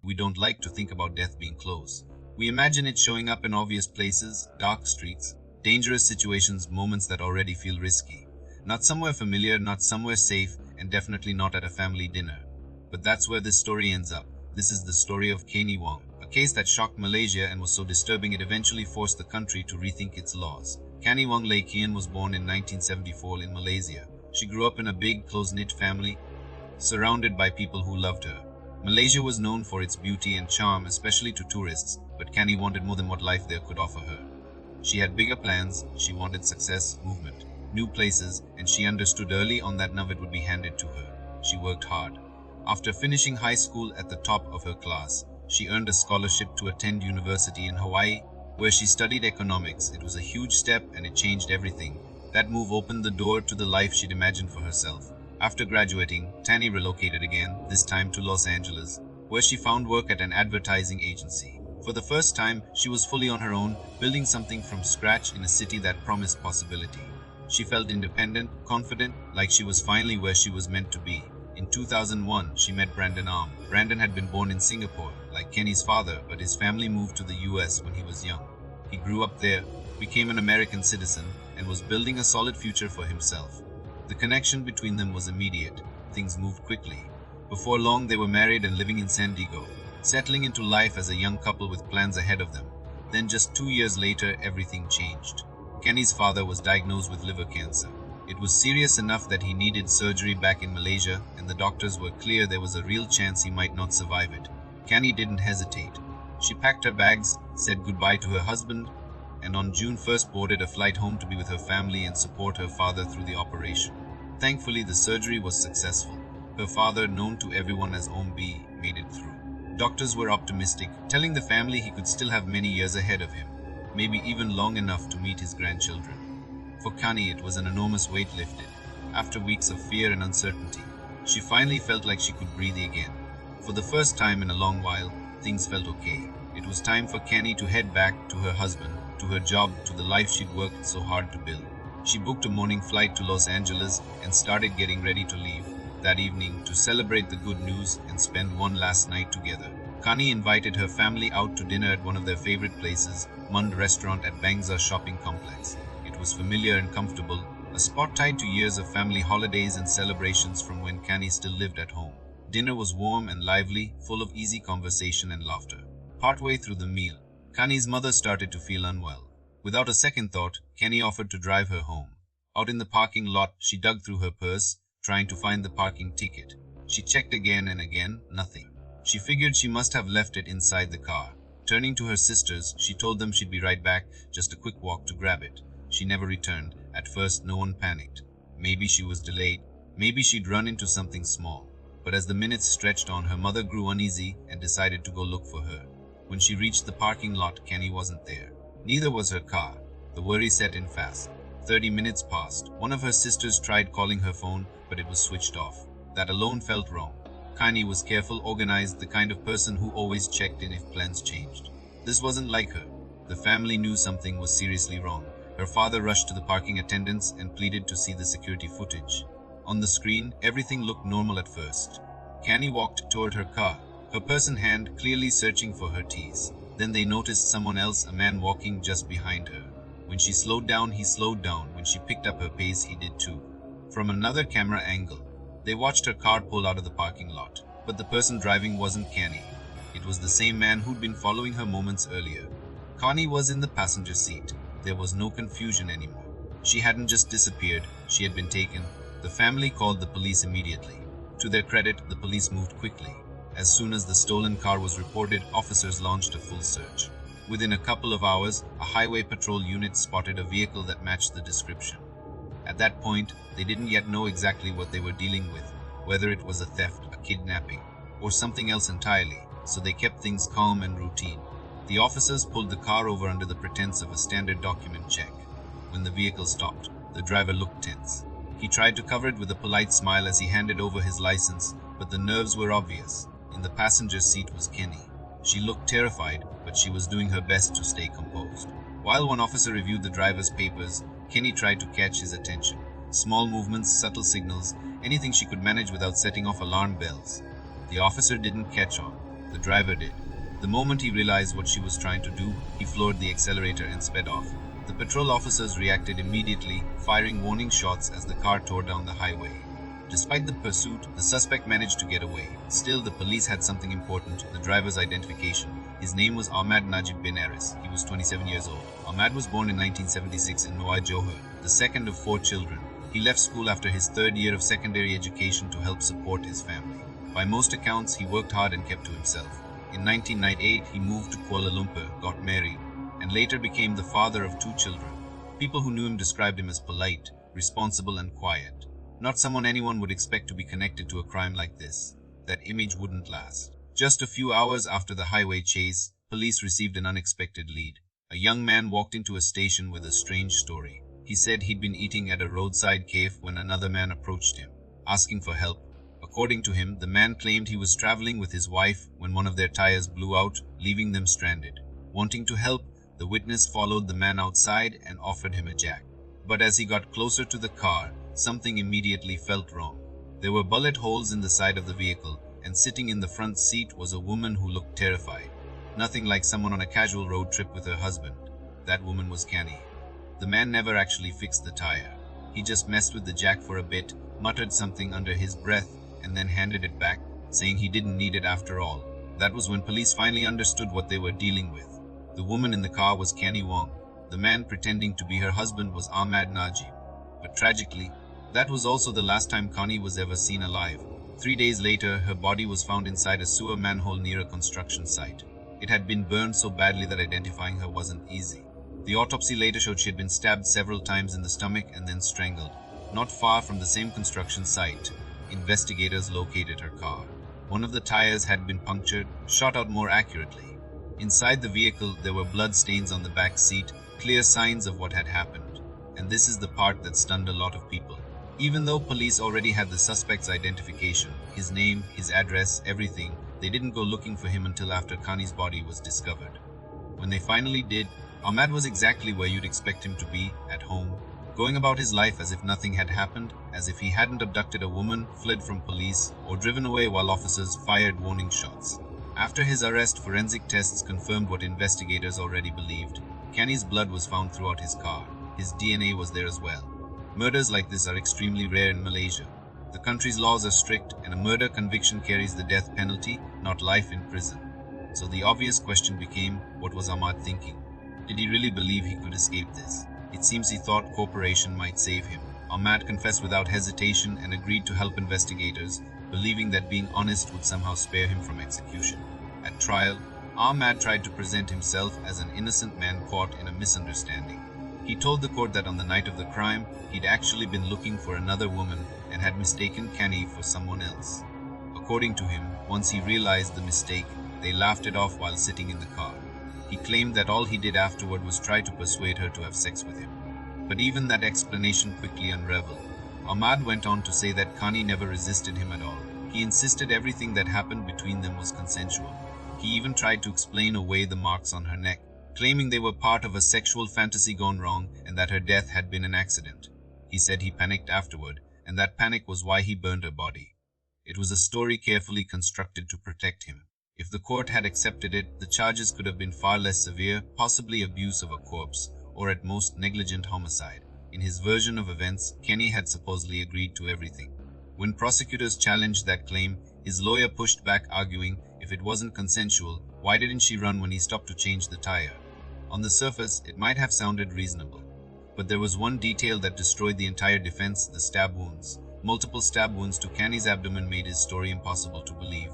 We don't like to think about death being close. We imagine it showing up in obvious places, dark streets, dangerous situations, moments that already feel risky. Not somewhere familiar, not somewhere safe, and definitely not at a family dinner. But that's where this story ends up. This is the story of Kenny Wong, a case that shocked Malaysia and was so disturbing it eventually forced the country to rethink its laws. Kenny Wong Lay Kian was born in 1974 in Malaysia. She grew up in a big, close-knit family, surrounded by people who loved her. Malaysia was known for its beauty and charm, especially to tourists, but Kenny wanted more than what life there could offer her. She had bigger plans. She wanted success, movement, new places, and she understood early on that none of it would be handed to her. She worked hard. After finishing high school at the top of her class, she earned a scholarship to attend university in Hawaii, where she studied economics. It was a huge step and it changed everything. That move opened the door to the life she'd imagined for herself. After graduating, Tani relocated again, this time to Los Angeles, where she found work at an advertising agency. For the first time, she was fully on her own, building something from scratch in a city that promised possibility. She felt independent, confident, like she was finally where she was meant to be. In 2001, she met Brandon Arm. Brandon had been born in Singapore, like Kenny's father, but his family moved to the US when he was young. He grew up there, became an American citizen, and was building a solid future for himself. The connection between them was immediate. Things moved quickly. Before long, they were married and living in San Diego, settling into life as a young couple with plans ahead of them. Then just 2 years later, everything changed. Kenny's father was diagnosed with liver cancer. It was serious enough that he needed surgery back in Malaysia, and the doctors were clear there was a real chance he might not survive it. Kenny didn't hesitate. She packed her bags, said goodbye to her husband, and on June 1st boarded a flight home to be with her family and support her father through the operation. Thankfully, the surgery was successful. Her father, known to everyone as Om B, made it through. Doctors were optimistic, telling the family he could still have many years ahead of him, maybe even long enough to meet his grandchildren. For Kani, it was an enormous weight lifted. After weeks of fear and uncertainty, she finally felt like she could breathe again. For the first time in a long while, things felt okay. It was time for Kenny to head back to her husband, to her job, to the life she'd worked so hard to build. She booked a morning flight to Los Angeles and started getting ready to leave that evening to celebrate the good news and spend one last night together. Kani invited her family out to dinner at one of their favorite places, Mund Restaurant at Bangsa Shopping Complex. It was familiar and comfortable, a spot tied to years of family holidays and celebrations from when Kani still lived at home. Dinner was warm and lively, full of easy conversation and laughter. Partway through the meal, Kani's mother started to feel unwell. Without a second thought, Kenny offered to drive her home. Out in the parking lot, she dug through her purse, trying to find the parking ticket. She checked again and again, nothing. She figured she must have left it inside the car. Turning to her sisters, she told them she'd be right back, just a quick walk to grab it. She never returned. At first, no one panicked. Maybe she was delayed. Maybe she'd run into something small. But as the minutes stretched on, her mother grew uneasy and decided to go look for her. When she reached the parking lot, Kenny wasn't there. Neither was her car. The worry set in fast. 30 minutes passed. One of her sisters tried calling her phone, but it was switched off. That alone felt wrong. Kenny was careful, organized, the kind of person who always checked in if plans changed. This wasn't like her. The family knew something was seriously wrong. Her father rushed to the parking attendants and pleaded to see the security footage. On the screen, everything looked normal at first. Kenny walked toward her car, her purse in hand, clearly searching for her keys. Then they noticed someone else, a man walking just behind her. When she slowed down, he slowed down. When she picked up her pace, he did too. From another camera angle, they watched her car pull out of the parking lot. But the person driving wasn't Kenny. It was the same man who'd been following her moments earlier. Connie was in the passenger seat. There was no confusion anymore. She hadn't just disappeared, she had been taken. The family called the police immediately. To their credit, the police moved quickly. As soon as the stolen car was reported, officers launched a full search. Within a couple of hours, a highway patrol unit spotted a vehicle that matched the description. At that point, they didn't yet know exactly what they were dealing with, whether it was a theft, a kidnapping, or something else entirely, so they kept things calm and routine. The officers pulled the car over under the pretense of a standard document check. When the vehicle stopped, the driver looked tense. He tried to cover it with a polite smile as he handed over his license, but the nerves were obvious. In the passenger seat was Kenny. She looked terrified, but she was doing her best to stay composed. While one officer reviewed the driver's papers, Kenny tried to catch his attention. Small movements, subtle signals, anything she could manage without setting off alarm bells. The officer didn't catch on. The driver did. The moment he realized what she was trying to do, he floored the accelerator and sped off. The patrol officers reacted immediately, firing warning shots as the car tore down the highway. Despite the pursuit, the suspect managed to get away. Still, the police had something important: the driver's identification. His name was Ahmad Najib bin Aris. He was 27 years old. Ahmad was born in 1976 in Noai Johor, the second of 4 children. He left school after his 3rd year of secondary education to help support his family. By most accounts, he worked hard and kept to himself. In 1998, he moved to Kuala Lumpur, got married, and later became the father of 2 children. People who knew him described him as polite, responsible, and quiet. Not someone anyone would expect to be connected to a crime like this. That image wouldn't last. Just a few hours after the highway chase, police received an unexpected lead. A young man walked into a station with a strange story. He said he'd been eating at a roadside cafe when another man approached him, asking for help. According to him, the man claimed he was traveling with his wife when one of their tires blew out, leaving them stranded. Wanting to help, the witness followed the man outside and offered him a jack. But as he got closer to the car, something immediately felt wrong. There were bullet holes in the side of the vehicle, and sitting in the front seat was a woman who looked terrified. Nothing like someone on a casual road trip with her husband. That woman was Canny. The man never actually fixed the tire. He just messed with the jack for a bit, muttered something under his breath, and then handed it back, saying he didn't need it after all. That was when police finally understood what they were dealing with. The woman in the car was Canny Wong. The man pretending to be her husband was Ahmad Najib. But tragically, that was also the last time Connie was ever seen alive. 3 days later, her body was found inside a sewer manhole near a construction site. It had been burned so badly that identifying her wasn't easy. The autopsy later showed she had been stabbed several times in the stomach and then strangled. Not far from the same construction site, investigators located her car. One of the tires had been punctured, shot out more accurately. Inside the vehicle, there were blood stains on the back seat, clear signs of what had happened. And this is the part that stunned a lot of people. Even though police already had the suspect's identification, his name, his address, everything, they didn't go looking for him until after Connie's body was discovered. When they finally did, Ahmad was exactly where you'd expect him to be, at home, going about his life as if nothing had happened, as if he hadn't abducted a woman, fled from police, or driven away while officers fired warning shots. After his arrest, forensic tests confirmed what investigators already believed. Canny's blood was found throughout his car. His DNA was there as well. Murders like this are extremely rare in Malaysia. The country's laws are strict, and a murder conviction carries the death penalty, not life in prison. So the obvious question became, what was Ahmad thinking? Did he really believe he could escape this? It seems he thought cooperation might save him. Ahmad confessed without hesitation and agreed to help investigators, believing that being honest would somehow spare him from execution. At trial, Ahmad tried to present himself as an innocent man caught in a misunderstanding. He told the court that on the night of the crime, he'd actually been looking for another woman and had mistaken Canny for someone else. According to him, once he realized the mistake, they laughed it off while sitting in the car. He claimed that all he did afterward was try to persuade her to have sex with him. But even that explanation quickly unraveled. Ahmad went on to say that Connie never resisted him at all. He insisted everything that happened between them was consensual. He even tried to explain away the marks on her neck, claiming they were part of a sexual fantasy gone wrong and that her death had been an accident. He said he panicked afterward, and that panic was why he burned her body. It was a story carefully constructed to protect him. If the court had accepted it, the charges could have been far less severe, possibly abuse of a corpse, or at most negligent homicide. In his version of events, Canny had supposedly agreed to everything. When prosecutors challenged that claim, his lawyer pushed back, arguing, if it wasn't consensual, why didn't she run when he stopped to change the tire? On the surface, it might have sounded reasonable. But there was one detail that destroyed the entire defense: the stab wounds. Multiple stab wounds to Canny's abdomen made his story impossible to believe.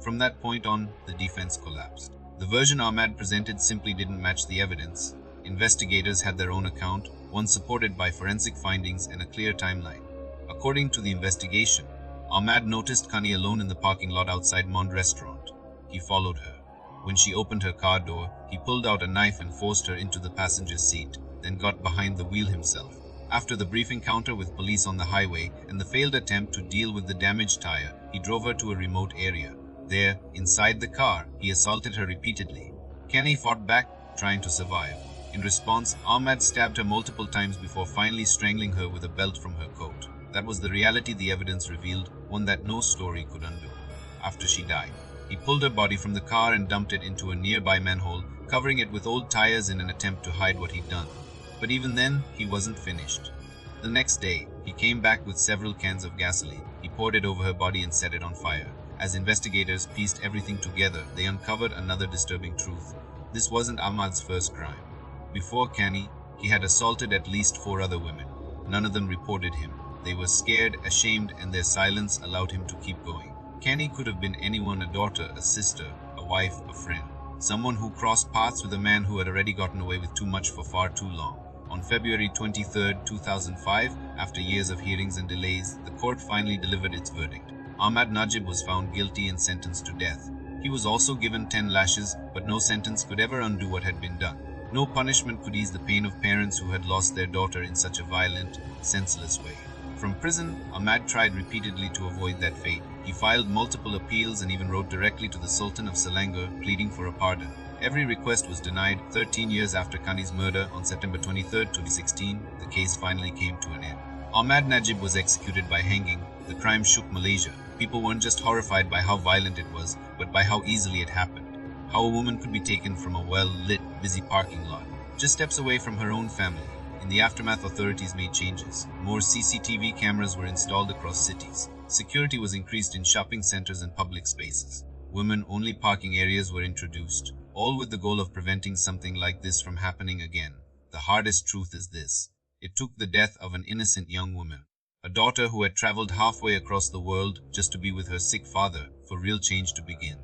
From that point on, the defense collapsed. The version Ahmad presented simply didn't match the evidence. Investigators had their own account, one supported by forensic findings and a clear timeline. According to the investigation, Ahmad noticed Connie alone in the parking lot outside Mond restaurant. He followed her. When she opened her car door, he pulled out a knife and forced her into the passenger seat, then got behind the wheel himself. After the brief encounter with police on the highway and the failed attempt to deal with the damaged tire, he drove her to a remote area. There, inside the car, he assaulted her repeatedly. Canny fought back, trying to survive. In response, Ahmad stabbed her multiple times before finally strangling her with a belt from her coat. That was the reality the evidence revealed, one that no story could undo. After she died, He pulled her body from the car and dumped it into a nearby manhole, covering it with old tires in an attempt to hide what he'd done. But even then, he wasn't finished. The next day, he came back with several cans of gasoline. He poured it over her body and set it on fire. As investigators pieced everything together, they uncovered another disturbing truth. This wasn't Ahmad's first crime. Before Kani, he had assaulted at least 4 other women. None of them reported him. They were scared, ashamed, and their silence allowed him to keep going. Kani could have been anyone: a daughter, a sister, a wife, a friend. Someone who crossed paths with a man who had already gotten away with too much for far too long. On February 23, 2005, after years of hearings and delays, the court finally delivered its verdict. Ahmad Najib was found guilty and sentenced to death. He was also given 10 lashes, but no sentence could ever undo what had been done. No punishment could ease the pain of parents who had lost their daughter in such a violent, senseless way. From prison, Ahmad tried repeatedly to avoid that fate. He filed multiple appeals and even wrote directly to the Sultan of Selangor, pleading for a pardon. Every request was denied. 13 years after Kani's murder, on September 23, 2016, the case finally came to an end. Ahmad Najib was executed by hanging. The crime shook Malaysia. People weren't just horrified by how violent it was, but by how easily it happened. How a woman could be taken from a well-lit, busy parking lot, just steps away from her own family. In the aftermath, authorities made changes. More CCTV cameras were installed across cities. Security was increased in shopping centers and public spaces. Women-only parking areas were introduced, all with the goal of preventing something like this from happening again. The hardest truth is this: it took the death of an innocent young woman, a daughter who had traveled halfway across the world just to be with her sick father, for real change to begin.